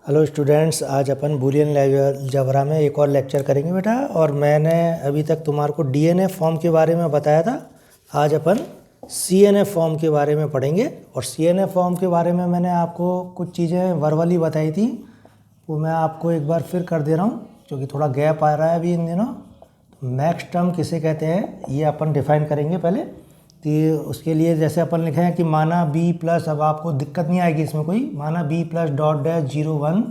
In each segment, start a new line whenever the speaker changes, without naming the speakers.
Hello students, आज अपन Boolean algebra में एक और लेक्चर करेंगे बेटा। और मैंने अभी तक तुम्हारे को डीएनएफ फॉर्म के बारे में बताया था। आज अपन सीएनएफ फॉर्म के बारे में पढ़ेंगे। और सीएनएफ फॉर्म के बारे में मैंने आपको कुछ चीज़ें वर्बली बताई थी, वो मैं आपको एक बार फिर कर दे रहा हूँ, क्योंकि थोड़ा गैप आ रहा है अभी इन दिनों। तो मैक्स टर्म किसे कहते हैं ये अपन डिफाइन करेंगे पहले। तो उसके लिए जैसे अपन लिखे हैं कि माना बी प्लस, अब आपको दिक्कत नहीं आएगी इसमें कोई, माना बी प्लस डॉट डैश 0 1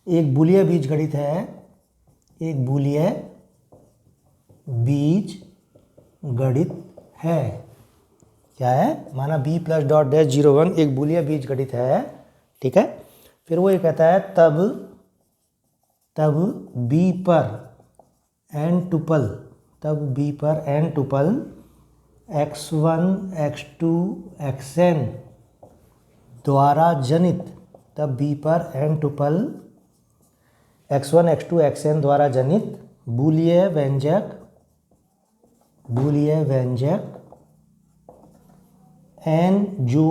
एक बूलिया बीजगणित है। एक बूलिया बीज गणित है। क्या है? माना बी प्लस डॉट डैश 0 1 एक बूलिया बीज गणित है। ठीक है। फिर वो ये कहता है तब बी पर एन टुपल, तब बी पर N tuple x1 x2 xn द्वारा जनित, तब b पर n tuple x1 x2 xn द्वारा जनित बूलिय व्यंजक n जो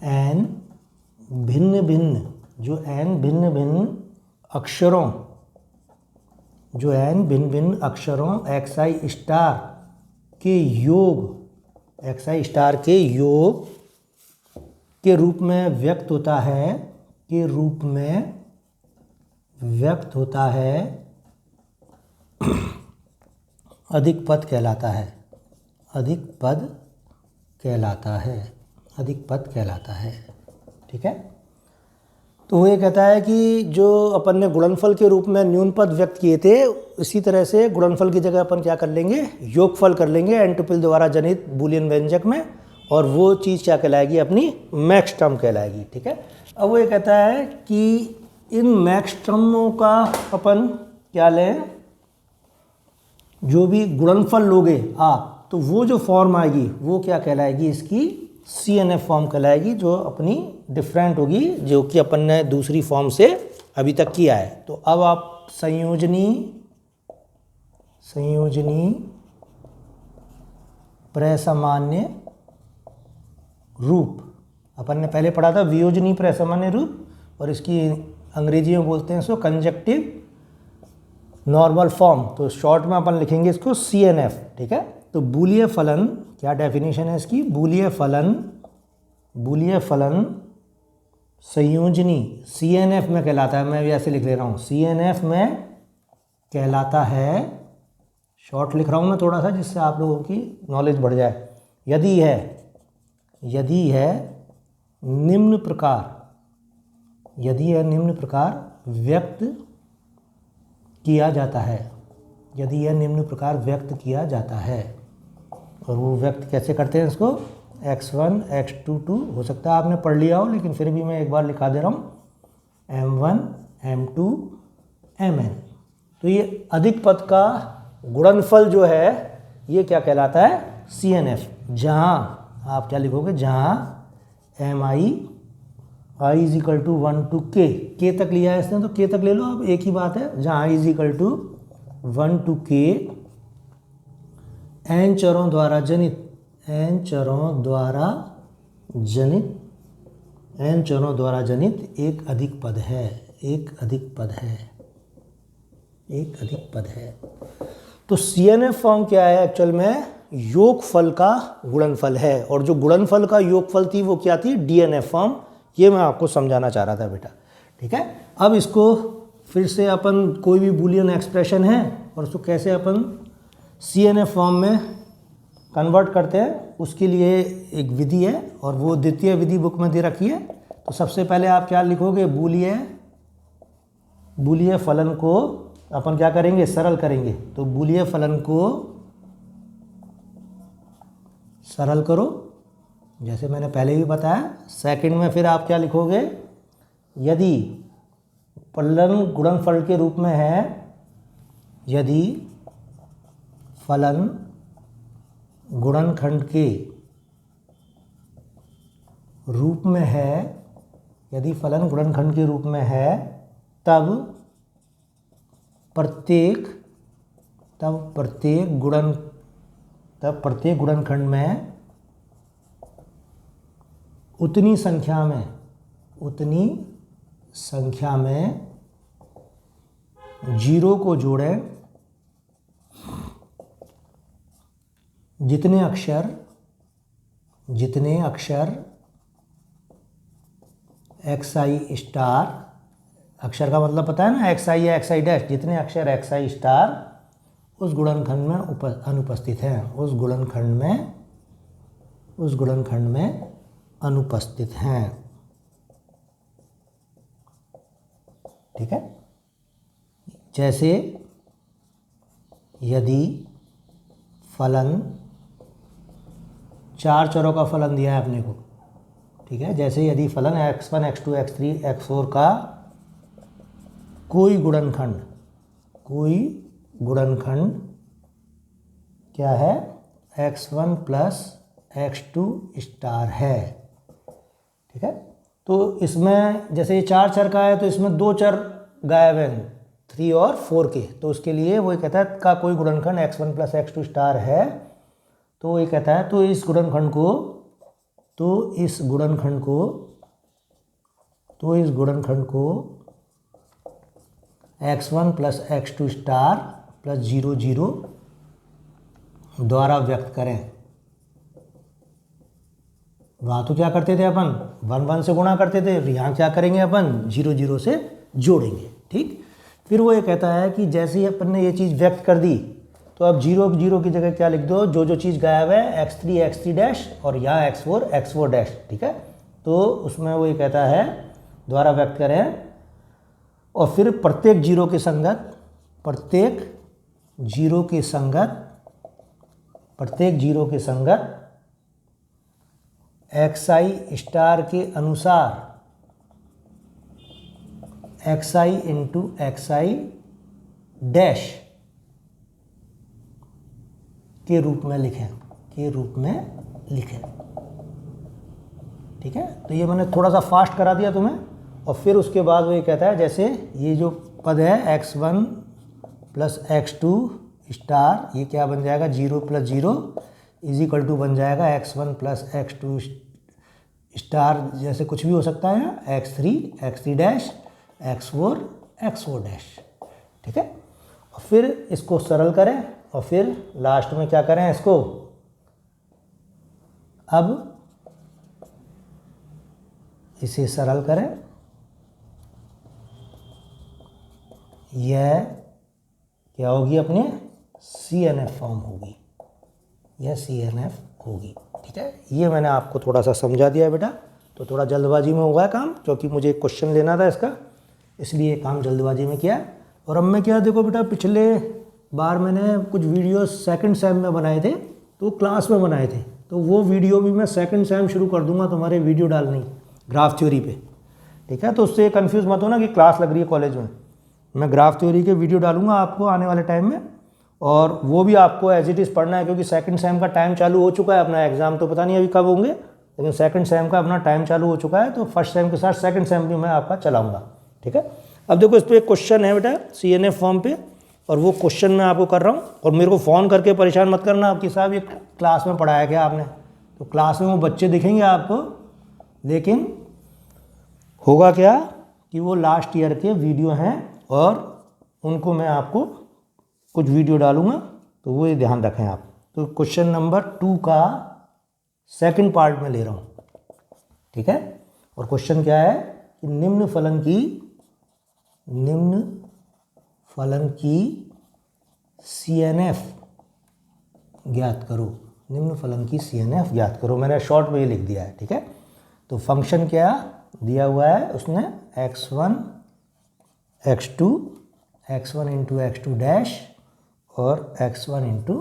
n भिन्न भिन्न अक्षरों xi स्टार के योग, xi स्टार के योग के रूप में व्यक्त होता है, अधिक पद कहलाता है। ठीक है। तो वो ये कहता है कि जो अपन ने गुणनफल के रूप में न्यून पद व्यक्त किए थे, इसी तरह से गुणनफल की जगह अपन क्या कर लेंगे, योगफल कर लेंगे एन टुपल द्वारा जनित बूलियन व्यंजक में, और वो चीज़ क्या कहलाएगी, अपनी मैक्स टर्म कहलाएगी। ठीक है। अब वो ये कहता है कि इन मैक्स टर्मों का अपन क्या लें, जो भी गुणनफल लोगे आप, तो वो जो फॉर्म आएगी वो क्या कहलाएगी, इसकी सीएनएफ फॉर्म कहलाएगी, जो अपनी डिफरेंट होगी, जो कि अपन ने दूसरी फॉर्म से अभी तक किया है। तो अब आप संयोजनी प्रसामान्य रूप, अपन ने पहले पढ़ा था वियोजनी प्रसामान्य रूप, और इसकी अंग्रेजी में बोलते हैं इसको कंजक्टिव नॉर्मल फॉर्म। तो शॉर्ट में अपन लिखेंगे इसको सीएनएफ। ठीक है। तो बूलिय फलन, क्या डेफिनेशन है इसकी, बूलिय फलन संयोजनी सीएनएफ में कहलाता है। मैं भी ऐसे लिख ले रहा हूँ, सीएनएफ में कहलाता है। शॉर्ट लिख रहा हूँ मैं थोड़ा सा, जिससे आप लोगों की नॉलेज बढ़ जाए। यदि है निम्न प्रकार व्यक्त किया जाता है, और वो व्यक्त कैसे करते हैं इसको, x1 x2 2 हो सकता है आपने पढ़ लिया हो, लेकिन फिर भी मैं एक बार लिखा दे रहा हूँ, m1 m2 mn। तो ये अधिक पद का गुणनफल जो है ये क्या कहलाता है, CNF। जहाँ आप क्या लिखोगे, जहाँ mi i is equal to 1 to k तक लिया है इसने, तो k तक ले लो आप, एक ही बात है। जहाँ i is equal to 1 to k n चरों द्वारा जनित एक अधिक पद है। तो सीएनएफ फॉर्म क्या है एक्चुअल में, योगफल का गुणनफल है, और जो गुणनफल का योगफल थी वो क्या थी, डीएनएफ फॉर्म। ये मैं आपको समझाना चाह रहा था बेटा। ठीक है। अब इसको फिर से अपन, कोई भी बूलियन एक्सप्रेशन है और उसको कैसे अपन सीएनएफ फॉर्म में कन्वर्ट करते हैं, उसके लिए एक विधि है, और वो द्वितीय विधि बुक में दे रखी है। तो सबसे पहले आप क्या लिखोगे, बूलिय फलन को अपन क्या करेंगे, सरल करेंगे। तो बूलिय फलन को सरल करो, जैसे मैंने पहले भी बताया। सेकंड में फिर आप क्या लिखोगे, यदि फलन गुणनफल के रूप में है, यदि फलन गुणनखंड के रूप में है, तब प्रत्येक गुणनखंड में उतनी संख्या में जीरो को जोड़ें जितने अक्षर xi स्टार, अक्षर का मतलब पता है ना, xi या xi डैश, जितने अक्षर xi स्टार उस गुणनखंड में अनुपस्थित हैं, उस गुणनखंड में अनुपस्थित हैं। ठीक है, जैसे यदि फलन, 4 चरों का फलन दिया है अपने को, ठीक है, जैसे यदि फलन x1 x2 x3 x4 का कोई गुणनखंड क्या है, x1 प्लस x2 स्टार है। ठीक है, तो इसमें जैसे ये 4 चर का है तो इसमें 2 चर गायब हैं, 3 और 4 के, तो उसके लिए वो कहता है का कोई गुणनखंड x1 प्लस x2 स्टार है, तो ये कहता है तो इस गुणनखंड को x1 plus x2 star plus 0 0 द्वारा व्यक्त करें। वहाँ तो क्या करते थे अपन, 1 1 से गुणा करते थे, यहाँ क्या करेंगे अपन, 0 0 से जोड़ेंगे। ठीक, फिर वो ये कहता है कि जैसे ही अपन ने ये चीज़ व्यक्त कर दी तो अब 0 0 की जगह क्या लिख दो, जो चीज़ गायब है x3 x3 डैश और यहाँ x4 x4 डैश। ठीक है, तो उसमें वो ये कहता है द्वारा व्यक्त करें, और फिर प्रत्येक जीरो के संगत xi स्टार के अनुसार xi इंटू xi डैश के रूप में लिखें। ठीक है, तो ये मैंने थोड़ा सा फास्ट करा दिया तुम्हें, और फिर उसके बाद वो ये कहता है जैसे ये जो पद है x1 प्लस x2 स्टार, ये क्या बन जाएगा, 0 प्लस 0 इज इक्वल टू बन जाएगा x1 प्लस x2 स्टार, जैसे कुछ भी हो सकता है, x3 डैश x4 डैश। ठीक है, और फिर इसको सरल करें और फिर लास्ट में क्या करें, इसको अब इसे सरल करें, यह क्या होगी, अपने CNF फॉर्म होगी, यह CNF होगी। ठीक है, ये मैंने आपको थोड़ा सा समझा दिया बेटा, तो थोड़ा जल्दबाजी में हुआ काम, क्योंकि मुझे एक क्वेश्चन लेना था इसका, इसलिए काम जल्दबाजी में किया। और अब मैं क्या, देखो बेटा, पिछले बार मैंने कुछ वीडियो सेकंड सेम में बनाए थे, तो क्लास में बनाए थे, तो वो वीडियो भी मैं सेकंड सेम शुरू कर दूंगा तुम्हारे वीडियो डालनी ग्राफ थ्योरी पे। ठीक है, तो उससे कंफ्यूज मत होना कि क्लास लग रही है कॉलेज में, मैं ग्राफ थ्योरी के वीडियो डालूंगा आपको आने वाले टाइम में, और वो भी आपको एज इट इज़ पढ़ना है, क्योंकि सेकंड सेम का टाइम चालू हो चुका है, अपना एग्ज़ाम तो पता नहीं अभी कब होंगे, लेकिन सेकंड सेम का अपना टाइम चालू हो चुका है, तो फर्स्ट सेम के साथ सेकंड सेम भी मैं आपका चलाऊंगा। ठीक है, अब देखो इस पर एक क्वेश्चन है बेटा CNF फॉर्म पे, और वो क्वेश्चन मैं आपको कर रहा हूँ, और मेरे को फ़ोन करके परेशान मत करना आपकी साहब ये क्लास में पढ़ाया क्या आपने, तो क्लास में वो बच्चे दिखेंगे आपको, लेकिन होगा क्या कि वो लास्ट ईयर के वीडियो हैं, और उनको मैं आपको कुछ वीडियो डालूंगा, तो वो ये ध्यान रखें आप। तो क्वेश्चन नंबर 2 का सेकंड पार्ट में ले रहा हूँ। ठीक है, और क्वेश्चन क्या है कि निम्न फलन की CNF ज्ञात करो, निम्न फलन की CNF ज्ञात करो, मैंने शॉर्ट में ये लिख दिया है। ठीक है, तो फंक्शन क्या दिया हुआ है उसने, x1 इंटू x2 डैश और x1 इंटू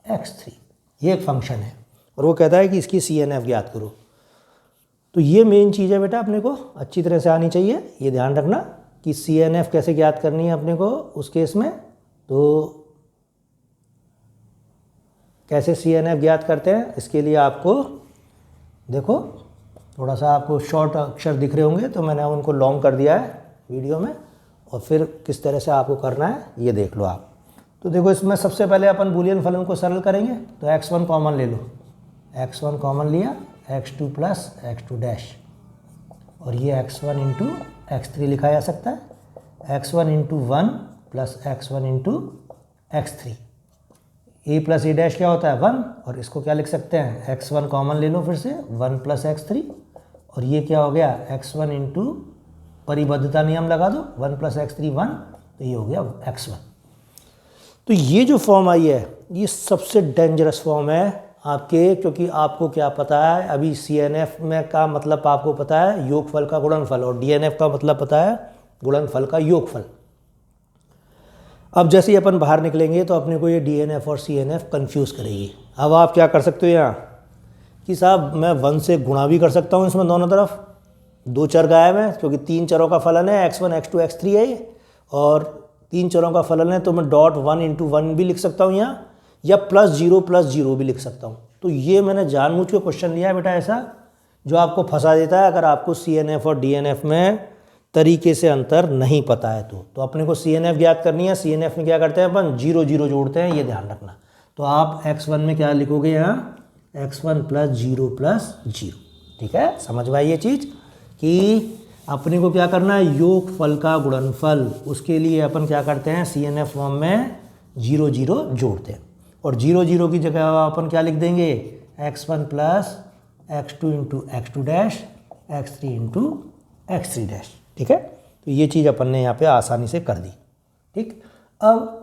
x3, ये एक फंक्शन है, और वो कहता है कि इसकी CNF ज्ञात करो। तो ये मेन चीज़ है बेटा, अपने को अच्छी तरह से आनी चाहिए, ये ध्यान रखना कि CNF कैसे ज्ञात करनी है अपने को उस केस में। तो कैसे CNF ज्ञात करते हैं, इसके लिए आपको देखो थोड़ा सा आपको शॉर्ट अक्षर दिख रहे होंगे, तो मैंने उनको लॉन्ग कर दिया है वीडियो में, और फिर किस तरह से आपको करना है ये देख लो आप। तो देखो इसमें सबसे पहले अपन बूलियन फलन को सरल करेंगे, तो x1 कॉमन ले लो, x1 कॉमन लिया, x2 प्लस x2 डैश, और ये x1 इंटू x3 लिखा जा सकता है। x1 into 1 plus x1 into x3। a plus A dash क्या होता है 1, और इसको क्या लिख सकते हैं x1 कॉमन ले लो फिर से 1 प्लस x3, और ये क्या हो गया x1 इंटू परिबद्धता नियम लगा दो 1 प्लस x3 1, तो ये हो गया x1। तो ये जो फॉर्म आई है ये सबसे डेंजरस फॉर्म है आपके, क्योंकि आपको क्या पता है अभी CNF में का मतलब आपको पता है योगफल का गुणनफल, और DNF का मतलब पता है गुणनफल का योगफल। अब जैसे ही अपन बाहर निकलेंगे तो अपने को ये DNF और CNF कंफ्यूज करेगी। अब आप क्या कर सकते हो यहाँ कि साहब मैं 1 से गुणा भी कर सकता हूँ इसमें दोनों तरफ, 2 चर गायब हैं क्योंकि 3 चरों का फलन है x1 x2 x3 है ये, और 3 चरों का फलन है, तो मैं डॉट 1 इंटू 1 भी लिख सकता हूँ यहाँ, या +0 भी लिख सकता हूँ। तो ये मैंने जानबूझ के क्वेश्चन लिया है बेटा ऐसा जो आपको फंसा देता है अगर आपको CNF और DNF में तरीके से अंतर नहीं पता है। तो अपने को CNF ज्ञात करनी है। CNF में क्या करते हैं अपन 0 0 जोड़ते हैं, ये ध्यान रखना। तो आप x1 में क्या लिखोगे यहाँ x1 + 0 + 0, ठीक है। समझ में आई ये चीज़ कि अपने को क्या करना है योगफल का गुणनफल, उसके लिए अपन क्या करते हैं CNF फॉर्म में 0 0 जोड़ते हैं, और 0 0 की जगह अपन क्या लिख देंगे x1 + x2 into x2 dash x3 into x3 dash, ठीक है। तो ये चीज़ अपन ने यहाँ पे आसानी से कर दी, ठीक। अब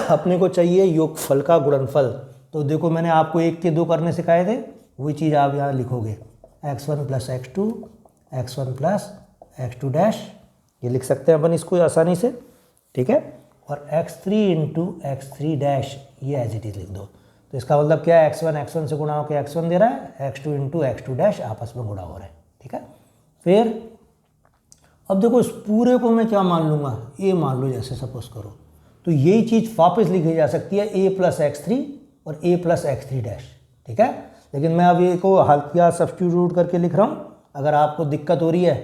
अपने को चाहिए योगफल का गुणनफल। तो देखो मैंने आपको 1 के 2 करने सिखाए थे, वही चीज़ आप यहाँ लिखोगे x1 + x2 x1 + x2 dash, ये लिख सकते हैं अपन इसको आसानी से, ठीक है। और x3 इंटू x3 डैश ये एज इट इज़ लिख दो। तो इसका मतलब क्या है x1 x1 से गुणा होकर x1 दे रहा है, x2 इंटू x2 डैश आपस में गुणा हो रहा है, ठीक है। फिर अब देखो इस पूरे को मैं क्या मान लूँगा a मान लो जैसे सपोज करो, तो यही चीज़ वापस लिखी जा सकती है a + x3 और a + x3 डैश, ठीक है। लेकिन मैं अब ये को हल्का सब्स्टिट्यूट करके लिख रहा हूँ। अगर आपको दिक्कत हो रही है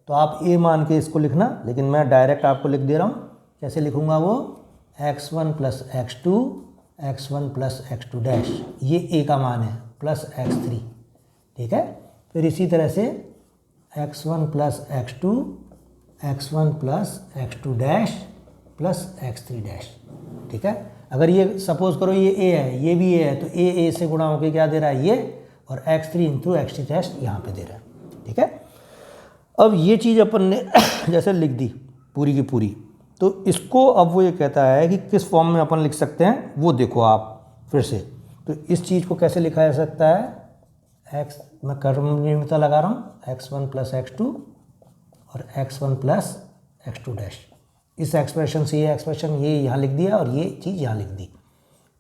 तो आप a मान के इसको लिखना, लेकिन मैं डायरेक्ट आपको लिख दे रहा हूँ। कैसे लिखूँगा वो x1 + x2 x1 + x2 dash, ये a का मान है प्लस x3, ठीक है। फिर इसी तरह से x1 + x2 x1 + x2 dash plus x3 dash, ठीक है। अगर ये सपोज करो ये a है, ये भी a है, तो a से गुणा होकर क्या दे रहा है ये, और x3 इंटू x3 डैश यहाँ पे दे रहा है, ठीक है। अब ये चीज़ अपन ने जैसे लिख दी पूरी की पूरी, तो इसको अब वो ये कहता है कि किस फॉर्म में अपन लिख सकते हैं वो देखो आप फिर से। तो इस चीज़ को कैसे लिखा जा सकता है x, मैं क्रमनियमितता लगा रहा हूँ x1 + x2 और x1 + x2 डैश। इस एक्सप्रेशन से ये एक्सप्रेशन ये यहाँ लिख दिया और ये चीज़ यहाँ लिख दी,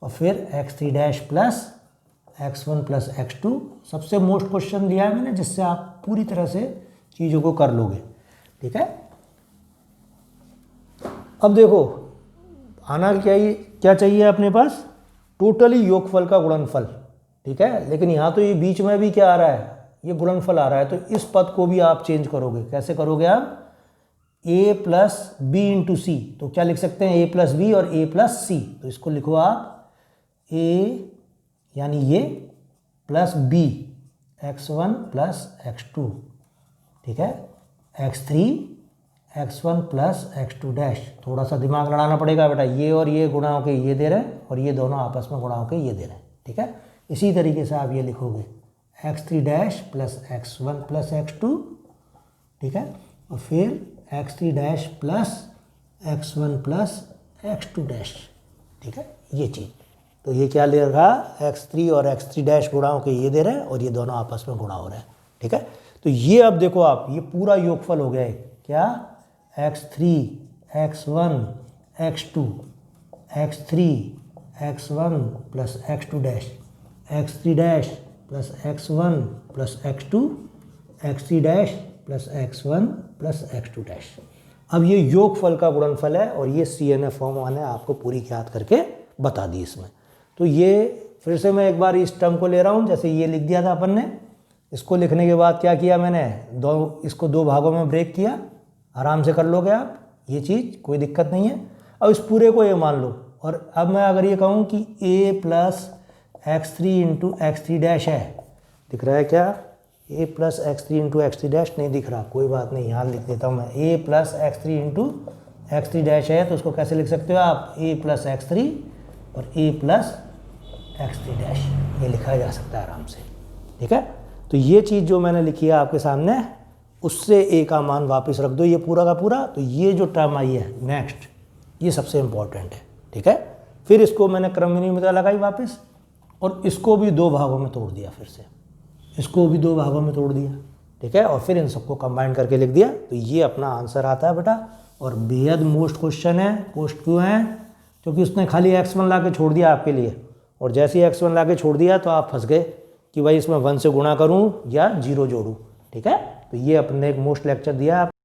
और फिर x3 dash plus x1 + x2। सबसे मोस्ट क्वेश्चन लिया है मैंने जिससे आप पूरी तरह से चीज़ों को कर लोगे, ठीक है। अब देखो आना क्या चाहिए अपने पास टोटली योगफल का गुणनफल, ठीक है। लेकिन यहाँ तो ये बीच में भी क्या आ रहा है, ये गुणनफल आ रहा है, तो इस पद को भी आप चेंज करोगे। कैसे करोगे आप a + b इंटू सी, तो क्या लिख सकते हैं a + b और a + c। तो इसको लिखो आप a यानी ये प्लस b x1 + x2, ठीक है, x3 x1 + x2 डैश। थोड़ा सा दिमाग लड़ाना पड़ेगा बेटा, ये और ये गुणा होके ये दे रहे हैं और ये दोनों आपस में गुणा होके ये दे रहे हैं, ठीक है। इसी तरीके से आप ये लिखोगे x3 dash plus x1 + x2, ठीक है, और फिर x3 dash plus x1 + x2 dash, ठीक है, ये चीज़। तो ये क्या ले रहा x3 और x3 डैश गुणा होके ये दे रहे हैं और ये दोनों आपस में गुणा हो रहे हैं, ठीक है। तो ये अब देखो आप ये पूरा योगफल हो गया है क्या x3 x1 x2 x3 x1 + x2 dash x3 dash plus x1 + x2 x3 dash plus x1 + x2 dash. अब ये योगफल का गुणनफल है और ये CNF फॉर्म मैंने आपको पूरी याद करके बता दी इसमें। तो ये फिर से मैं एक बार इस टर्म को ले रहा हूँ, जैसे ये लिख दिया था अपन ने। इसको लिखने के बाद क्या किया मैंने, इसको 2 भागों में ब्रेक किया। आराम से कर लोगे आप ये चीज़, कोई दिक्कत नहीं है। अब इस पूरे को a मान लो, और अब मैं अगर ये कहूँ कि a + x3 into x3 dash है, दिख रहा है क्या, A plus X three into X three dash नहीं दिख रहा, कोई बात नहीं, यहाँ लिख देता हूँ मैं, A plus X three into X three dash है तो उसको कैसे लिख सकते हो आप, ए प्लस एक्स थ्री और ए प्लस एक्स थ्री डैश, ये लिखा जा सकता है आराम से। ठीक है, तो ये चीज़ जो मैंने लिखी है आपके सामने, उससे ए का मान वापस रख दो, ये पूरा का पूरा। तो ये जो टर्म आई है नेक्स्ट, ये सबसे इम्पॉर्टेंट है। ठीक है, फिर इसको मैंने क्रम विनिमयता लगाई वापस, और इसको भी दो भागों में तोड़ दिया, फिर से इसको भी दो भागों में तोड़ दिया। ठीक है, और फिर इन सबको कंबाइन करके लिख दिया, तो ये अपना आंसर आता है बेटा। और बेहद मोस्ट क्वेश्चन है, पोस्ट क्यों है, क्योंकि उसने खाली x1 ला के छोड़ दिया आपके लिए, और जैसे ही x1 ला के छोड़ दिया तो आप फंस गए कि भाई इसमें 1 से गुणा करूं या 0 जोड़ूं। ठीक है, तो ये अपने एक मोस्ट लेक्चर दिया।